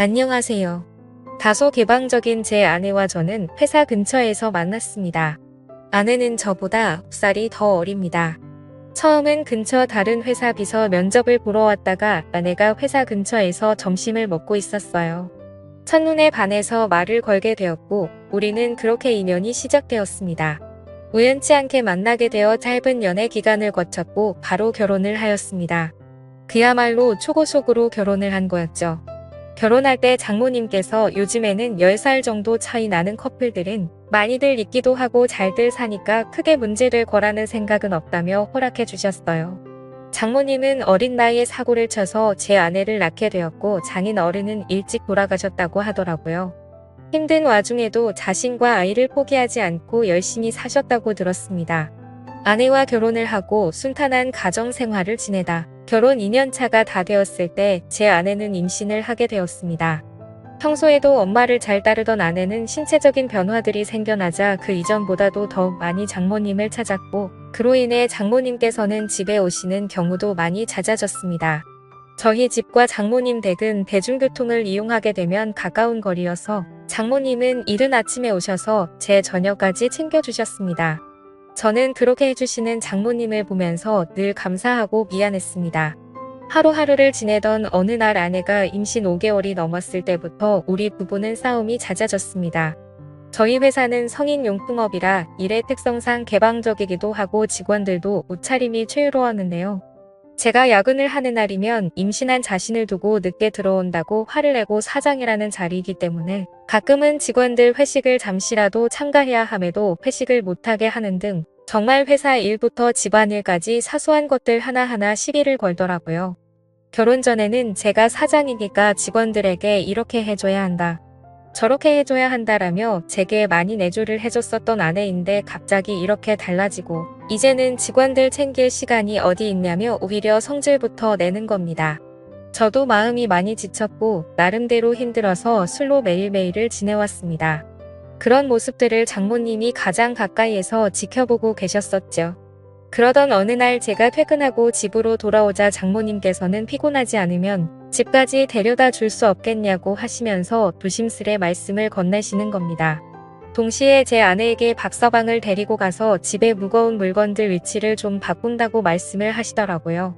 안녕하세요. 다소 개방적인 제 아내와 저는 회사 근처에서 만났습니다. 아내는 저보다 6살이 더 어립니다. 처음은 근처 다른 회사 비서 면접을 보러 왔다가 아내가 회사 근처에서 점심을 먹고 있었어요. 첫눈에 반해서 말을 걸게 되었고 우리는 그렇게 인연이 시작되었습니다. 우연치 않게 만나게 되어 짧은 연애 기간을 거쳤고 바로 결혼을 하였습니다. 그야말로 초고속으로 결혼을 한 거였죠. 결혼할 때 장모님께서 요즘에는 10살 정도 차이 나는 커플들은 많이들 있기도 하고 잘들 사니까 크게 문제될 거라는 생각은 없다며 허락해 주셨어요. 장모님은 어린 나이에 사고를 쳐서 제 아내를 낳게 되었고 장인 어른은 일찍 돌아가셨다고 하더라고요. 힘든 와중에도 자신과 아이를 포기하지 않고 열심히 사셨다고 들었습니다. 아내와 결혼을 하고 순탄한 가정 생활을 지내다 결혼 2년 차가 다 되었을 때 제 아내는 임신을 하게 되었습니다. 평소에도 엄마를 잘 따르던 아내는 신체적인 변화들이 생겨나자 그 이전보다도 더 많이 장모님을 찾았고 그로 인해 장모님께서는 집에 오시는 경우도 많이 잦아졌습니다. 저희 집과 장모님 댁은 대중교통을 이용하게 되면 가까운 거리여서 장모님은 이른 아침에 오셔서 제 저녁까지 챙겨주셨습니다. 저는 그렇게 해주시는 장모님을 보면서 늘 감사하고 미안했습니다. 하루하루를 지내던 어느 날 아내가 임신 5개월이 넘었을 때부터 우리 부부는 싸움이 잦아졌습니다. 저희 회사는 성인용품업이라 일의 특성상 개방적이기도 하고 직원들도 옷차림이 최유로웠는데요. 제가 야근을 하는 날이면 임신한 자신을 두고 늦게 들어온다고 화를 내고 사장이라는 자리이기 때문에 가끔은 직원들 회식을 잠시라도 참가해야 함에도 회식을 못하게 하는 등 정말 회사 일부터 집안일까지 사소한 것들 하나하나 시비를 걸더라고요. 결혼 전에는 제가 사장이니까 직원들에게 이렇게 해줘야 한다, 저렇게 해줘야 한다라며 제게 많이 내조를 해줬었던 아내인데 갑자기 이렇게 달라지고 이제는 직원들 챙길 시간이 어디 있냐며 오히려 성질부터 내는 겁니다. 저도 마음이 많이 지쳤고 나름대로 힘들어서 술로 매일매일을 지내왔습니다. 그런 모습들을 장모님이 가장 가까이에서 지켜보고 계셨었죠. 그러던 어느 날 제가 퇴근하고 집으로 돌아오자 장모님께서는 피곤하지 않으면 집까지 데려다 줄 수 없겠냐고 하시면서 조심스레 말씀을 건네시는 겁니다. 동시에 제 아내에게 박서방을 데리고 가서 집에 무거운 물건들 위치를 좀 바꾼다고 말씀을 하시더라고요.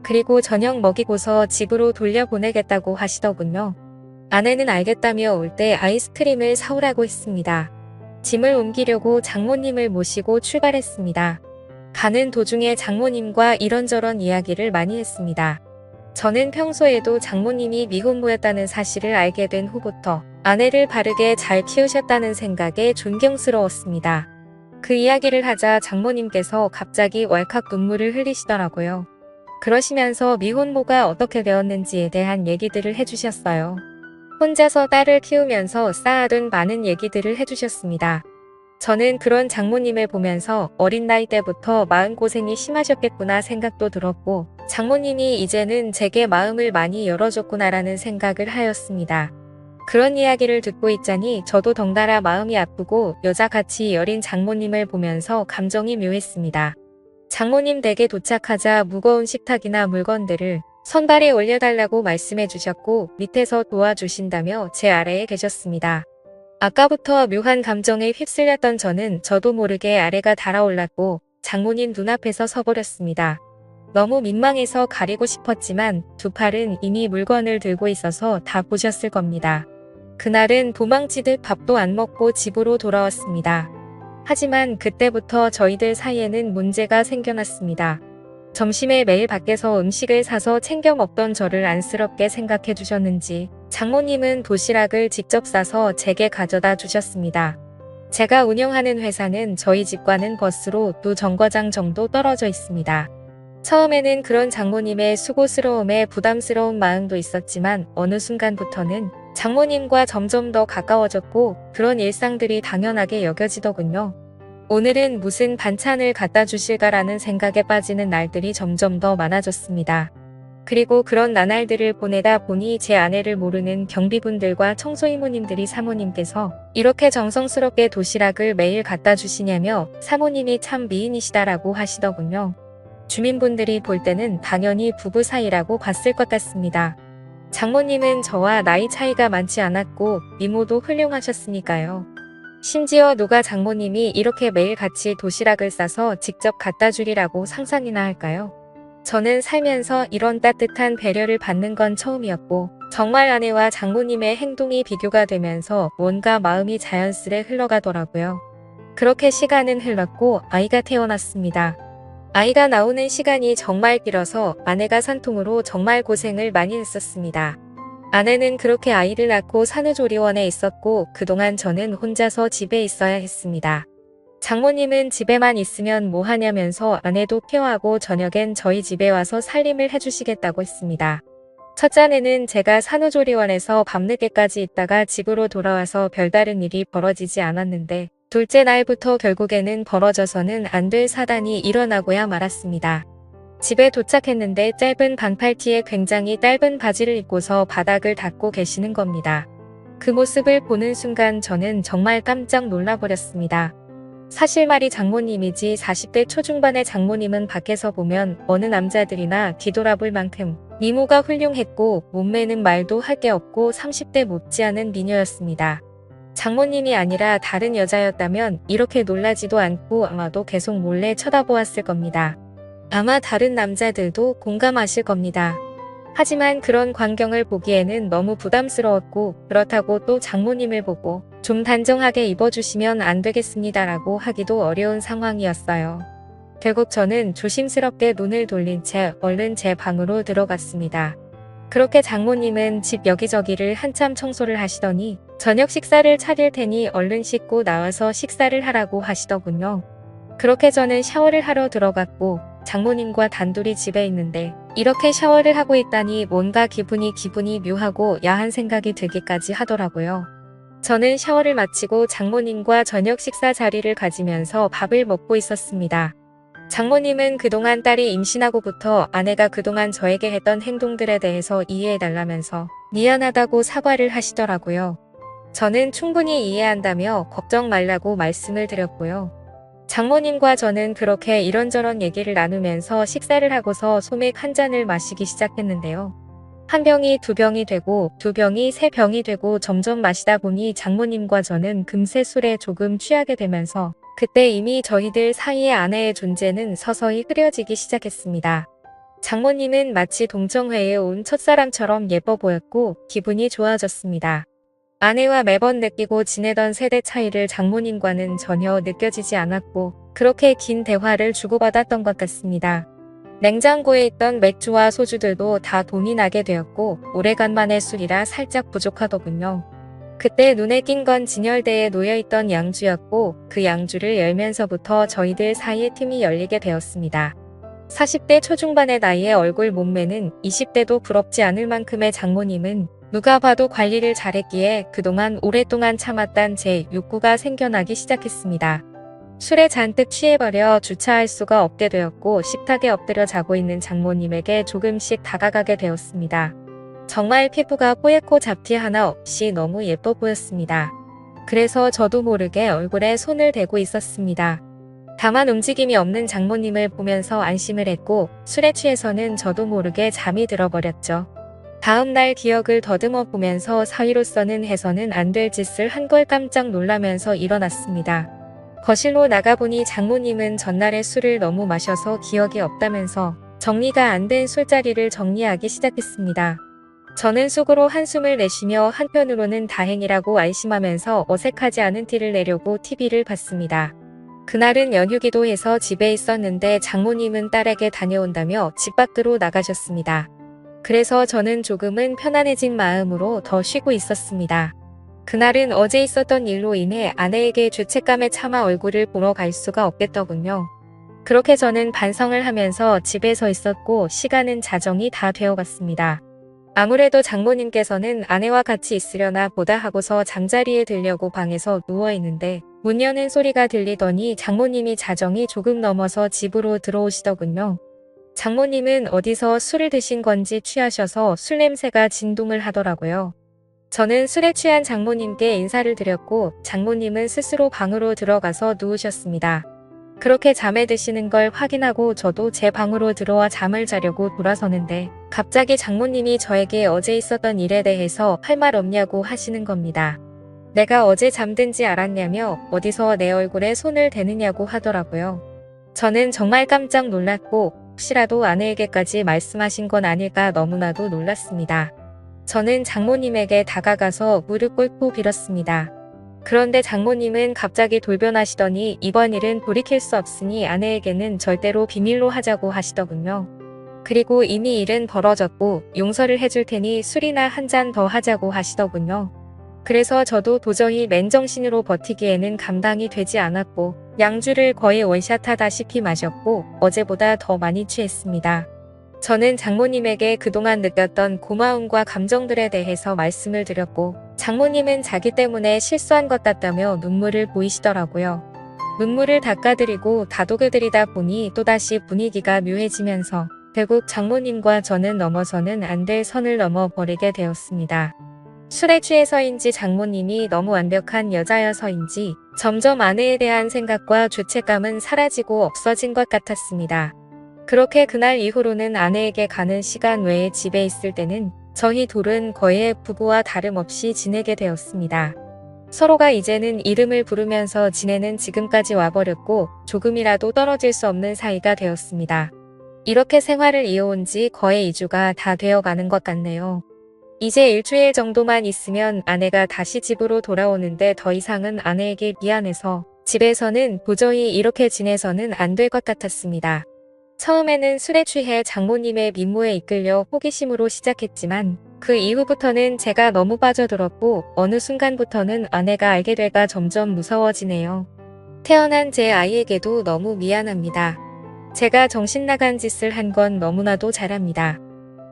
그리고 저녁 먹이고서 집으로 돌려보내겠다고 하시더군요. 아내는 알겠다며 올 때 아이스크림을 사오라고 했습니다. 짐을 옮기려고 장모님을 모시고 출발했습니다. 가는 도중에 장모님과 이런저런 이야기를 많이 했습니다. 저는 평소에도 장모님이 미혼모였다는 사실을 알게 된 후부터 아내를 바르게 잘 키우셨다는 생각에 존경스러웠습니다. 그 이야기를 하자 장모님께서 갑자기 왈칵 눈물을 흘리시더라고요. 그러시면서 미혼모가 어떻게 되었는지에 대한 얘기들을 해주셨어요. 혼자서 딸을 키우면서 쌓아둔 많은 얘기들을 해주셨습니다. 저는 그런 장모님을 보면서 어린 나이 때부터 마음고생이 심하셨겠구나 생각도 들었고 장모님이 이제는 제게 마음을 많이 열어줬구나라는 생각을 하였습니다. 그런 이야기를 듣고 있자니 저도 덩달아 마음이 아프고 여자같이 여린 장모님을 보면서 감정이 묘했습니다. 장모님 댁에 도착하자 무거운 식탁이나 물건들을 선발에 올려달라고 말씀해 주셨고 밑에서 도와주신다며 제 아래에 계셨습니다. 아까부터 묘한 감정에 휩쓸렸던 저도 모르게 아래가 달아올랐고 장모님 눈앞에서 서버렸습니다. 너무 민망해서 가리고 싶었지만 두 팔은 이미 물건을 들고 있어서 다 보셨을 겁니다. 그날은 도망치듯 밥도 안 먹고 집으로 돌아왔습니다. 하지만 그때부터 저희들 사이에는 문제가 생겨났습니다. 점심에 매일 밖에서 음식을 사서 챙겨 먹던 저를 안쓰럽게 생각해 주셨는지 장모님은 도시락을 직접 싸서 제게 가져다 주셨습니다. 제가 운영하는 회사는 저희 집과는 버스로 두 정거장 정도 떨어져 있습니다. 처음에는 그런 장모님의 수고스러움에 부담스러운 마음도 있었지만 어느 순간부터는 장모님과 점점 더 가까워졌고 그런 일상들이 당연하게 여겨지더군요. 오늘은 무슨 반찬을 갖다 주실까라는 생각에 빠지는 날들이 점점 더 많아졌습니다. 그리고 그런 나날들을 보내다 보니 제 아내를 모르는 경비분들과 청소이모님들이 사모님께서 이렇게 정성스럽게 도시락을 매일 갖다 주시냐며 사모님이 참 미인이시다라고 하시더군요. 주민분들이 볼 때는 당연히 부부 사이라고 봤을 것 같습니다. 장모님은 저와 나이 차이가 많지 않았고 미모도 훌륭하셨으니까요. 심지어 누가 장모님이 이렇게 매일 같이 도시락을 싸서 직접 갖다 주리라고 상상이나 할까요? 저는 살면서 이런 따뜻한 배려를 받는 건 처음이었고 정말 아내와 장모님의 행동이 비교가 되면서 뭔가 마음이 자연스레 흘러가더라고요. 그렇게 시간은 흘렀고 아이가 태어났습니다. 아이가 나오는 시간이 정말 길어서 아내가 산통으로 정말 고생을 많이 했었습니다. 아내는 그렇게 아이를 낳고 산후조리원에 있었고 그동안 저는 혼자서 집에 있어야 했습니다. 장모님은 집에만 있으면 뭐 하냐면서 아내도 케어하고 저녁엔 저희 집에 와서 살림을 해주시겠다고 했습니다. 첫째는 제가 산후조리원에서 밤늦게까지 있다가 집으로 돌아와서 별다른 일이 벌어지지 않았는데 둘째 날부터 결국에는 벌어져서는 안 될 사단이 일어나고야 말았습니다. 집에 도착했는데 짧은 반팔티에 굉장히 짧은 바지를 입고서 바닥을 닦고 계시는 겁니다. 그 모습을 보는 순간 저는 정말 깜짝 놀라버렸습니다. 사실 말이 장모님이지 40대 초중반의 장모님은 밖에서 보면 어느 남자들이나 뒤돌아볼 만큼 미모가 훌륭했고 몸매는 말도 할 게 없고 30대 못지않은 미녀였습니다. 장모님이 아니라 다른 여자였다면 이렇게 놀라지도 않고 아마도 계속 몰래 쳐다보았을 겁니다. 아마 다른 남자들도 공감하실 겁니다. 하지만 그런 광경을 보기에는 너무 부담스러웠고 그렇다고 또 장모님을 보고 좀 단정하게 입어주시면 안 되겠습니다라고 하기도 어려운 상황이었어요. 결국 저는 조심스럽게 눈을 돌린 채 얼른 제 방으로 들어갔습니다. 그렇게 장모님은 집 여기저기를 한참 청소를 하시더니 저녁 식사를 차릴 테니 얼른 씻고 나와서 식사를 하라고 하시더군요. 그렇게 저는 샤워를 하러 들어갔고 장모님과 단둘이 집에 있는데 이렇게 샤워를 하고 있다니 뭔가 기분이 묘하고 야한 생각이 들기까지 하더라고요. 저는 샤워를 마치고 장모님과 저녁 식사 자리를 가지면서 밥을 먹고 있었습니다. 장모님은 그동안 딸이 임신하고부터 아내가 그동안 저에게 했던 행동들에 대해서 이해해달라면서 미안하다고 사과를 하시더라고요. 저는 충분히 이해한다며 걱정 말라고 말씀을 드렸고요. 장모님과 저는 그렇게 이런저런 얘기를 나누면서 식사를 하고서 소맥 한 잔을 마시기 시작했는데요. 한 병이 두 병이 되고 두 병이 세 병이 되고 점점 마시다 보니 장모님과 저는 금세 술에 조금 취하게 되면서 그때 이미 저희들 사이의 아내의 존재는 서서히 흐려지기 시작했습니다. 장모님은 마치 동정회에 온 첫사랑처럼 예뻐 보였고 기분이 좋아졌습니다. 아내와 매번 느끼고 지내던 세대 차이를 장모님과는 전혀 느껴지지 않았고 그렇게 긴 대화를 주고받았던 것 같습니다. 냉장고에 있던 맥주와 소주들도 다 돈이 나게 되었고 오래간만에 술이라 살짝 부족하더군요. 그때 눈에 띈 건 진열대에 놓여있던 양주였고 그 양주를 열면서부터 저희들 사이의 틈이 열리게 되었습니다. 40대 초중반의 나이에 얼굴 몸매는 20대도 부럽지 않을 만큼의 장모님은 누가 봐도 관리를 잘했기에 그동안 오랫동안 참았던 제 욕구가 생겨나기 시작했습니다. 술에 잔뜩 취해버려 주차할 수가 없게 되었고 식탁에 엎드려 자고 있는 장모님에게 조금씩 다가가게 되었습니다. 정말 피부가 뽀얗고 잡티 하나 없이 너무 예뻐 보였습니다. 그래서 저도 모르게 얼굴에 손을 대고 있었습니다. 다만 움직임이 없는 장모님을 보면서 안심을 했고 술에 취해서는 저도 모르게 잠이 들어버렸죠. 다음 날 기억을 더듬어 보면서 사위로서는 해서는 안 될 짓을 한 걸 깜짝 놀라면서 일어났습니다. 거실로 나가보니 장모님은 전날에 술을 너무 마셔서 기억이 없다면서 정리가 안 된 술자리를 정리하기 시작했습니다. 저는 속으로 한숨을 내쉬며 한편으로는 다행이라고 안심하면서 어색하지 않은 티를 내려고 TV를 봤습니다. 그날은 연휴기도 해서 집에 있었는데 장모님은 딸에게 다녀온다며 집 밖으로 나가셨습니다. 그래서 저는 조금은 편안해진 마음으로 더 쉬고 있었습니다. 그날은 어제 있었던 일로 인해 아내에게 죄책감에 차마 얼굴을 보러 갈 수가 없겠더군요. 그렇게 저는 반성을 하면서 집에 서 있었고 시간은 자정이 다 되어갔습니다. 아무래도 장모님께서는 아내와 같이 있으려나 보다 하고서 잠자리에 들려고 방에서 누워있는데 문 여는 소리가 들리더니 장모님이 자정이 조금 넘어서 집으로 들어오시더군요. 장모님은 어디서 술을 드신 건지 취하셔서 술 냄새가 진동을 하더라고요. 저는 술에 취한 장모님께 인사를 드렸고 장모님은 스스로 방으로 들어가서 누우셨습니다. 그렇게 잠에 드시는 걸 확인하고 저도 제 방으로 들어와 잠을 자려고 돌아서는데 갑자기 장모님이 저에게 어제 있었던 일에 대해서 할 말 없냐고 하시는 겁니다. 내가 어제 잠든지 알았냐며 어디서 내 얼굴에 손을 대느냐고 하더라고요. 저는 정말 깜짝 놀랐고 혹시라도 아내에게까지 말씀하신 건 아닐까 너무나도 놀랐습니다. 저는 장모님에게 다가가서 무릎 꿇고 빌었습니다. 그런데 장모님은 갑자기 돌변하시더니 이번 일은 돌이킬 수 없으니 아내에게는 절대로 비밀로 하자고 하시더군요. 그리고 이미 일은 벌어졌고 용서를 해줄 테니 술이나 한 잔 더 하자고 하시더군요. 그래서 저도 도저히 맨정신으로 버티기에는 감당이 되지 않았고 양주를 거의 원샷하다시피 마셨고 어제보다 더 많이 취했습니다. 저는 장모님에게 그동안 느꼈던 고마움과 감정들에 대해서 말씀을 드렸고 장모님은 자기 때문에 실수한 것 같다며 눈물을 보이시더라고요. 눈물을 닦아드리고 다독여드리다 보니 또다시 분위기가 묘해지면서 결국 장모님과 저는 넘어서는 안 될 선을 넘어버리게 되었습니다. 술에 취해서인지 장모님이 너무 완벽한 여자여서인지 점점 아내에 대한 생각과 죄책감은 사라지고 없어진 것 같았습니다. 그렇게 그날 이후로는 아내에게 가는 시간 외에 집에 있을 때는 저희 둘은 거의 부부와 다름없이 지내게 되었습니다. 서로가 이제는 이름을 부르면서 지내는 지금까지 와버렸고 조금이라도 떨어질 수 없는 사이가 되었습니다. 이렇게 생활을 이어온 지 거의 2주가 다 되어가는 것 같네요. 이제 일주일 정도만 있으면 아내가 다시 집으로 돌아오는데 더 이상은 아내에게 미안해서 집에서는 도저히 이렇게 지내서는 안 될 것 같았습니다. 처음에는 술에 취해 장모님의 민모에 이끌려 호기심으로 시작했지만 그 이후부터는 제가 너무 빠져들었고 어느 순간부터는 아내가 알게 될까 점점 무서워지네요. 태어난 제 아이에게도 너무 미안합니다. 제가 정신나간 짓을 한 건 너무나도 잘합니다.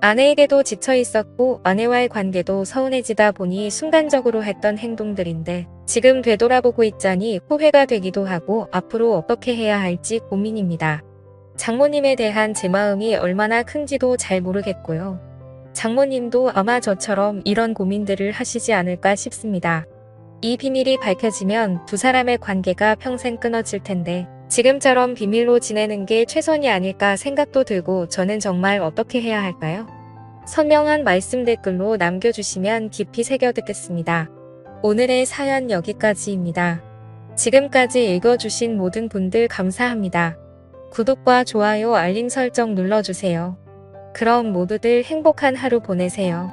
아내에게도 지쳐 있었고 아내와의 관계도 서운해지다 보니 순간적으로 했던 행동들인데 지금 되돌아보고 있자니 후회가 되기도 하고 앞으로 어떻게 해야 할지 고민입니다. 장모님에 대한 제 마음이 얼마나 큰지도 잘 모르겠고요. 장모님도 아마 저처럼 이런 고민들을 하시지 않을까 싶습니다. 이 비밀이 밝혀지면 두 사람의 관계가 평생 끊어질 텐데 지금처럼 비밀로 지내는 게 최선이 아닐까 생각도 들고 저는 정말 어떻게 해야 할까요? 선명한 말씀 댓글로 남겨주시면 깊이 새겨듣겠습니다. 오늘의 사연 여기까지입니다. 지금까지 읽어주신 모든 분들 감사합니다. 구독과 좋아요 알림 설정 눌러주세요. 그럼 모두들 행복한 하루 보내세요.